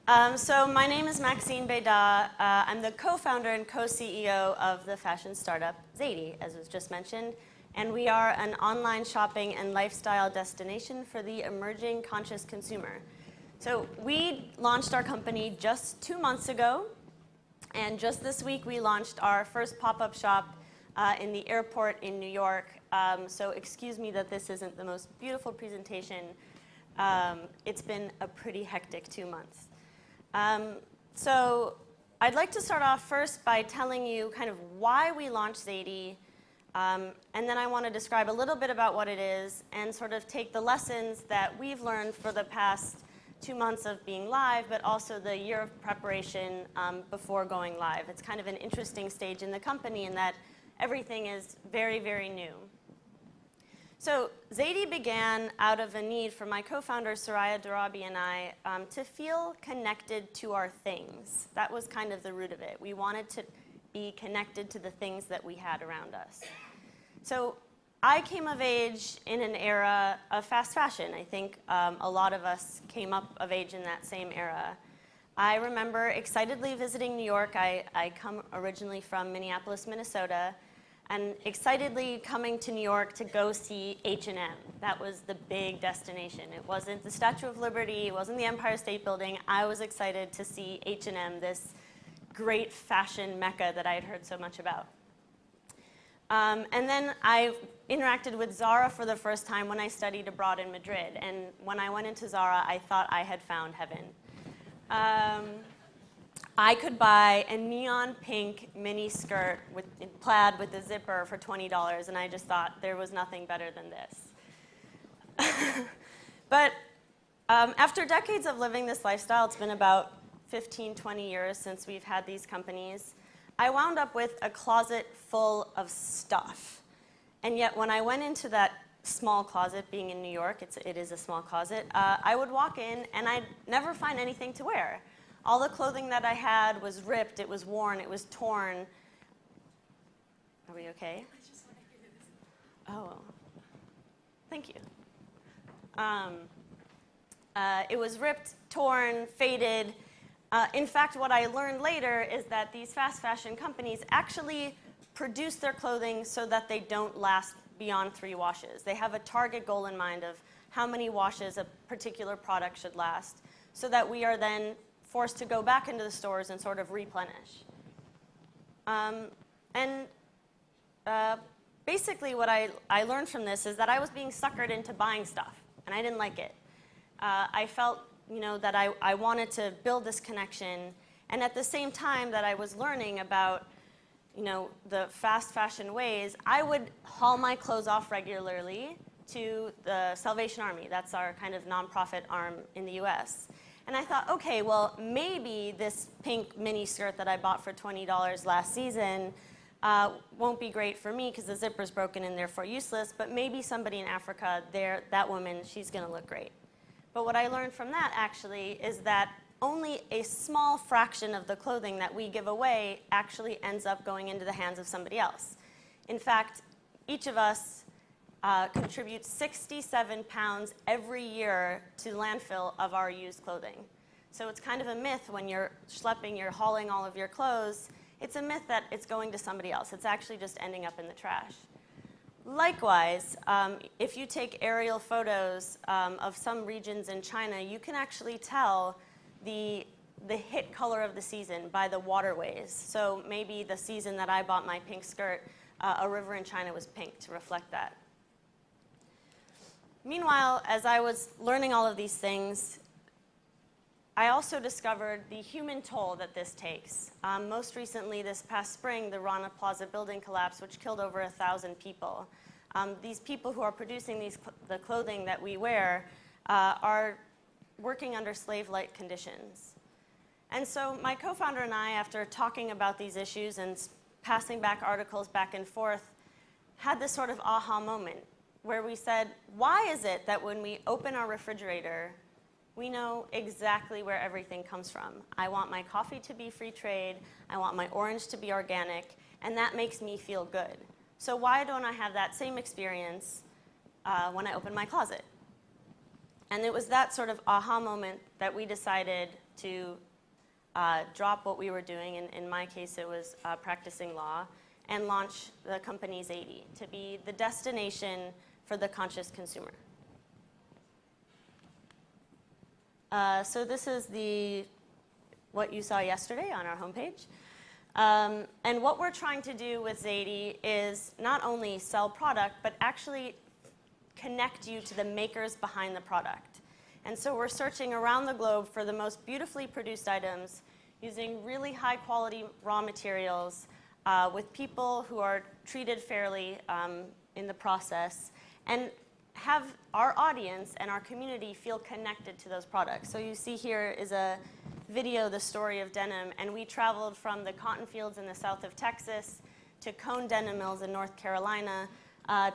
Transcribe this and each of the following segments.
So my name is Maxine. I'm the co-founder and co-CEO of the fashion startup Zady, as was just mentioned. And we are an online shopping and lifestyle destination for the emerging conscious consumer. So we launched our company just 2 months ago. And just this week, we launched our first pop-up shop in the airport in New York. So excuse me that this isn't the most beautiful presentation. It's been a pretty hectic 2 months. So I'd like to start off first by telling you kind of why we launched Zady, and then I want to describe a little bit about what it is and sort of take the lessons that we've learned for the past 2 months of being live, but also the year of preparation before going live. It's kind of an interesting stage in the company in that everything is very, very new. So Zady began out of a need for my co-founder Soraya Darabi and I to feel connected to our things. That was kind of the root of it. We wanted to be connected to the things that we had around us. So I came of age in an era of fast fashion. I think a lot of us came up of age in that same era. I remember excitedly visiting New York. I come originally from Minneapolis, Minnesota, and excitedly coming to New York to go see H&M. That was the big destination. It wasn't the Statue of Liberty, it wasn't the Empire State Building. I was excited to see H&M, this great fashion mecca that I had heard so much about. And then I interacted with Zara for the first time when I studied abroad in Madrid. And when I went into Zara, I thought I had found heaven. I could buy a neon pink mini skirt with plaid with a zipper for $20, and I just thought there was nothing better than this. But after decades of living this lifestyle, it's been about 15, 20 years since we've had these companies, I wound up with a closet full of stuff. And yet when I went into that small closet, being in New York, it is a small closet, I would walk in and I'd never find anything to wear. All the clothing that I had was ripped, it was worn, it was torn. Are we okay? I just want to hear this. Oh, thank you. It was ripped, torn, faded. In fact, what I learned later is that these fast fashion companies actually produce their clothing so that they don't last beyond 3 washes. They have a target goal in mind of how many washes a particular product should last, so that we are then forced to go back into the stores and sort of replenish. Basically what I learned from this is that I was being suckered into buying stuff, and I didn't like it. I felt that I wanted to build this connection, and at the same time that I was learning about the fast fashion ways, I would haul my clothes off regularly to the Salvation Army. That's our kind of nonprofit arm in the US. And I thought, okay, well, maybe this pink mini skirt that I bought for $20 last season won't be great for me because the zipper's broken and therefore useless, but maybe somebody in Africa, that woman, she's going to look great. But what I learned from that, actually, is that only a small fraction of the clothing that we give away actually ends up going into the hands of somebody else. In fact, each of us contributes 67 pounds every year to landfill of our used clothing. So it's kind of a myth when you're schlepping, you're hauling all of your clothes. It's a myth that it's going to somebody else. It's actually just ending up in the trash. Likewise, if you take aerial photos of some regions in China, you can actually tell the hit color of the season by the waterways. So maybe the season that I bought my pink skirt, a river in China was pink to reflect that. Meanwhile, as I was learning all of these things, I also discovered the human toll that this takes. Most recently, this past spring, the Rana Plaza building collapsed, which killed over 1,000 people. These people who are producing the clothing that we wear are working under slave-like conditions. And so my co-founder and I, after talking about these issues and passing back articles back and forth, had this sort of aha moment where we said, why is it that when we open our refrigerator, we know exactly where everything comes from? I want my coffee to be free trade, I want my orange to be organic, and that makes me feel good. So why don't I have that same experience when I open my closet? And it was that sort of aha moment that we decided, to drop what we were doing, in my case it was practicing law, and launch the company Zady to be the destination for the conscious consumer. So this is what you saw yesterday on our homepage. And what we're trying to do with Zady is not only sell product, but actually connect you to the makers behind the product. And so we're searching around the globe for the most beautifully produced items using really high quality raw materials with people who are treated fairly in the process, and have our audience and our community feel connected to those products. So you see here is a video, The Story of Denim, and we traveled from the cotton fields in the south of Texas to cone denim mills in North Carolina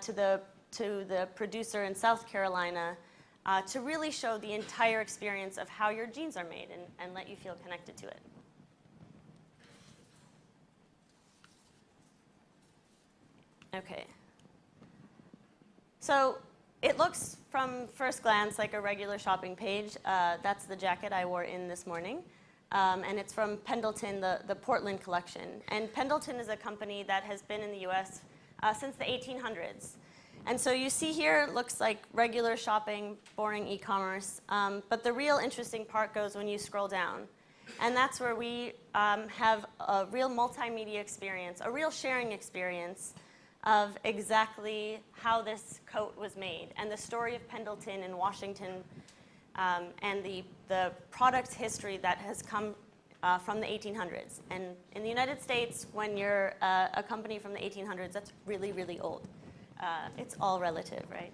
to the producer in South Carolina to really show the entire experience of how your jeans are made and let you feel connected to it. Okay. So it looks from first glance like a regular shopping page. That's the jacket I wore in this morning. And it's from Pendleton, the Portland collection. And Pendleton is a company that has been in the US since the 1800s. And so you see here, it looks like regular shopping, boring e-commerce. But the real interesting part goes when you scroll down. And that's where we have a real multimedia experience, a real sharing experience of exactly how this coat was made, and the story of Pendleton in Washington, and the product history that has come from the 1800s. And in the United States, when you're a company from the 1800s, that's really, really old. It's all relative, right?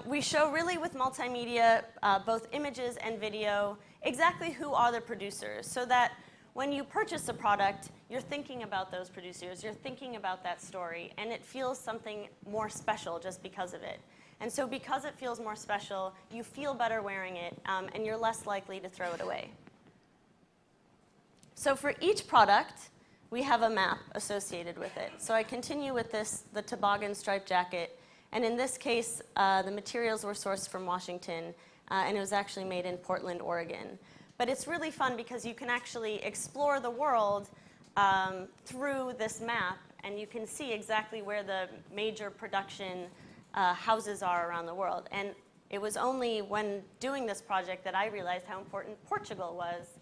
We show really with multimedia, both images and video, exactly who are the producers, so that when you purchase a product, you're thinking about those producers, you're thinking about that story, and it feels something more special just because of it. And so because it feels more special, you feel better wearing it, and you're less likely to throw it away. So for each product, we have a map associated with it. So I continue with the toboggan striped jacket, and in this case, the materials were sourced from Washington, and it was actually made in Portland, Oregon. But it's really fun because you can actually explore the world through this map, and you can see exactly where the major production houses are around the world. And it was only when doing this project that I realized how important Portugal was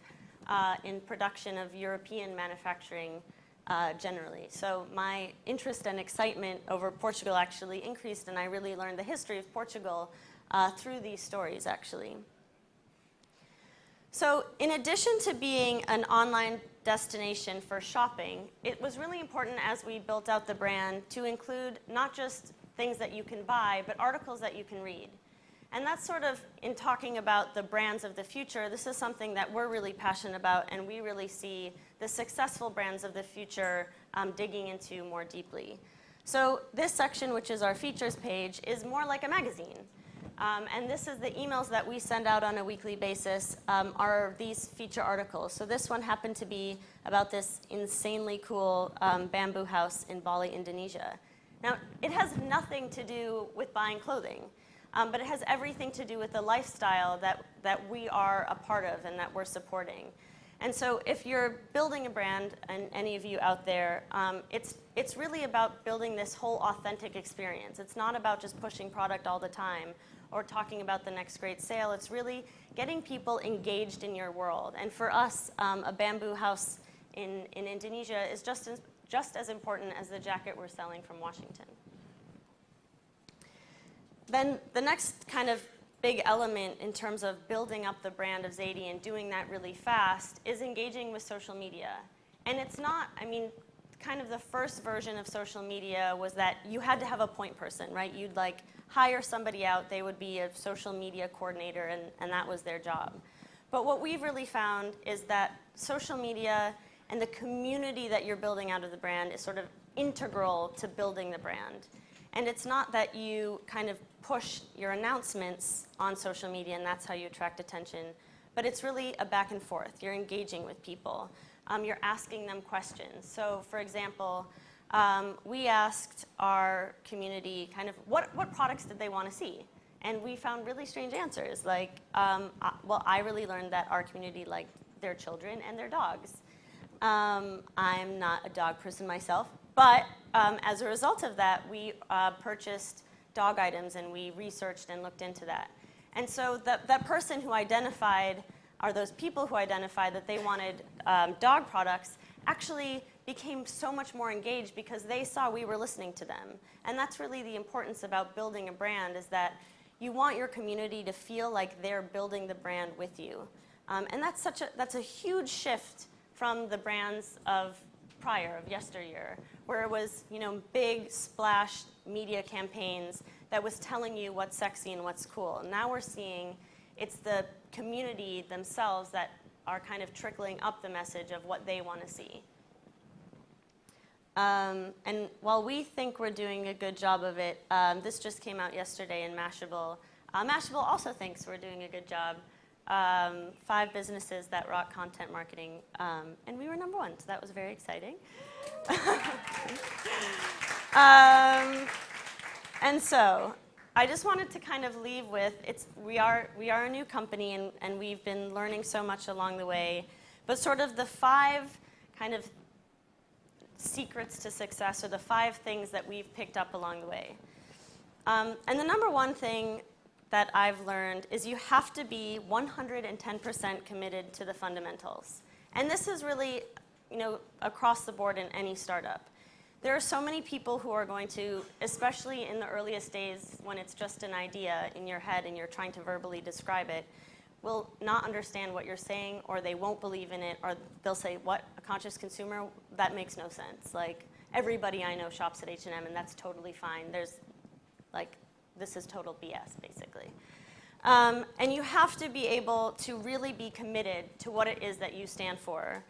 in production of European manufacturing generally. So my interest and excitement over Portugal actually increased, and I really learned the history of Portugal through these stories, actually. So in addition to being an online destination for shopping, it was really important as we built out the brand to include not just things that you can buy, but articles that you can read. And that's sort of, in talking about the brands of the future, this is something that we're really passionate about, and we really see the successful brands of the future digging into more deeply. So this section, which is our features page, is more like a magazine. And this is the emails that we send out on a weekly basis are these feature articles. So this one happened to be about this insanely cool bamboo house in Bali, Indonesia. Now, it has nothing to do with buying clothing, but it has everything to do with the lifestyle that we are a part of and that we're supporting. And so if you're building a brand, and any of you out there, it's really about building this whole authentic experience. It's not about just pushing product all the time or talking about the next great sale. It's really getting people engaged in your world. And for us, a bamboo house in Indonesia is just as important as the jacket we're selling from Washington. Then the next kind of big element in terms of building up the brand of Zady and doing that really fast is engaging with social media. And it's not, I mean, kind of the first version of social media was that you had to have a point person, right? You'd like hire somebody out, they would be a social media coordinator, and that was their job. But what we've really found is that social media and the community that you're building out of the brand is sort of integral to building the brand. And it's not that you kind of push your announcements on social media and that's how you attract attention, but it's really a back and forth. You're engaging with people. You're asking them questions. So for example, we asked our community kind of what products did they want to see? And we found really strange answers, like, well, I really learned that our community liked their children and their dogs. I'm not a dog person myself, but as a result of that, we purchased dog items and we researched and looked into that. And so that person who identified, or those people who identified that they wanted dog products, actually became so much more engaged because they saw we were listening to them. And that's really the importance about building a brand, is that you want your community to feel like they're building the brand with you. And that's a huge shift from the brands of prior, of yesteryear, where it was, big splash media campaigns that was telling you what's sexy and what's cool. Now we're seeing it's the community themselves that are kind of trickling up the message of what they want to see. And while we think we're doing a good job of it, this just came out yesterday in Mashable. Mashable also thinks we're doing a good job. 5 businesses that rock content marketing, and we were #1, so that was very exciting. And so I just wanted to kind of leave with, we are a new company, and we've been learning so much along the way, but sort of the 5 kind of secrets to success, or the 5 things that we've picked up along the way. And the #1 thing that I've learned is you have to be 110% committed to the fundamentals. And this is really, across the board in any startup. There are so many people who are going to, especially in the earliest days when it's just an idea in your head and you're trying to verbally describe it, will not understand what you're saying, or they won't believe in it, or they'll say, what, a conscious consumer? That makes no sense. Like, everybody I know shops at H&M, and that's totally fine. This is total BS, basically. And you have to be able to really be committed to what it is that you stand for.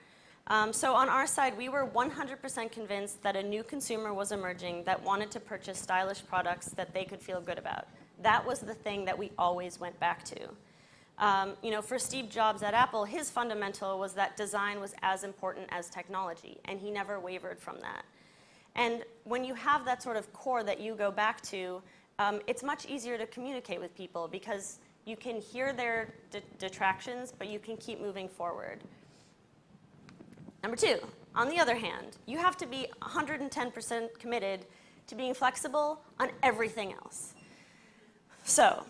So on our side, we were 100% convinced that a new consumer was emerging that wanted to purchase stylish products that they could feel good about. That was the thing that we always went back to. For Steve Jobs at Apple, his fundamental was that design was as important as technology, and he never wavered from that. And when you have that sort of core that you go back to, it's much easier to communicate with people because you can hear their detractions, but you can keep moving forward. #2, on the other hand, you have to be 110% committed to being flexible on everything else. So,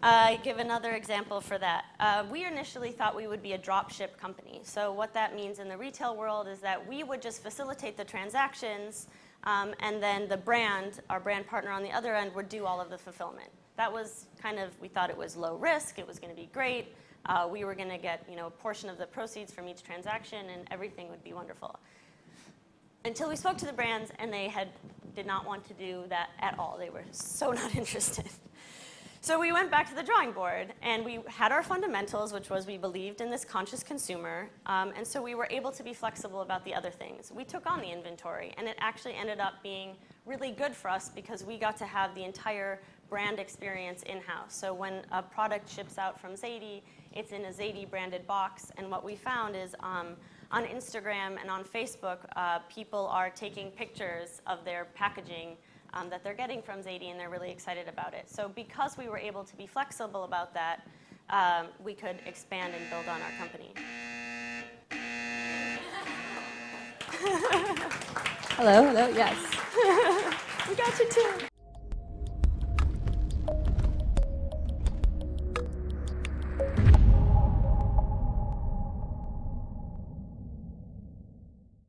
I give another example for that. We initially thought we would be a drop ship company. So what that means in the retail world is that we would just facilitate the transactions, and then the brand, our brand partner on the other end, would do all of the fulfillment. That was kind of, we thought it was low risk, it was going to be great. We were going to get a portion of the proceeds from each transaction, and everything would be wonderful. Until we spoke to the brands, and they did not want to do that at all. They were so not interested. So we went back to the drawing board, and we had our fundamentals, which was we believed in this conscious consumer, and so we were able to be flexible about the other things. We took on the inventory, and it actually ended up being really good for us because we got to have the entire brand experience in-house. So when a product ships out from Zady, it's in a Zady branded box, and what we found is on Instagram and on Facebook, people are taking pictures of their packaging that they're getting from Zady, and they're really excited about it. So because we were able to be flexible about that, we could expand and build on our company. Hello, yes. We got you too.